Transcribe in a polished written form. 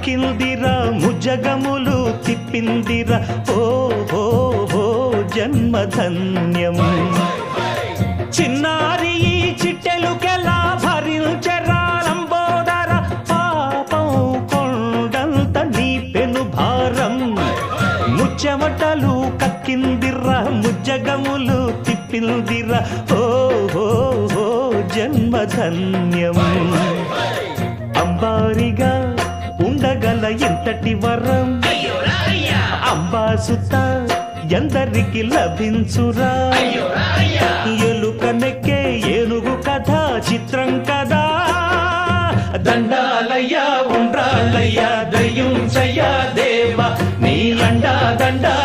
కక్కిందిరా ముజగములు తిప్పిందిరా ఓ హో హో జన్మధన్యం చిన్నారి ఈ చిట్టెలుకెలా భరించరా లంబోదర పాపం కొండంత నీ పెను భారం ముచ్చమటలు కక్కిందిరా ముజ్జగములు తిప్పిందిరా ఓ హో హో జన్మధన్యం అంబారిగా ఉండగల ఎంతటి వరం అంబాసుత ఎందరికి లభించురా ఎలుక నెక్కే ఏనుగు కథ చిత్రం కదా దండాలయ్యా ఉండ్రాళ్ళయ్యా దయ్యుంచయ్యా దేవ నీ అండా దండ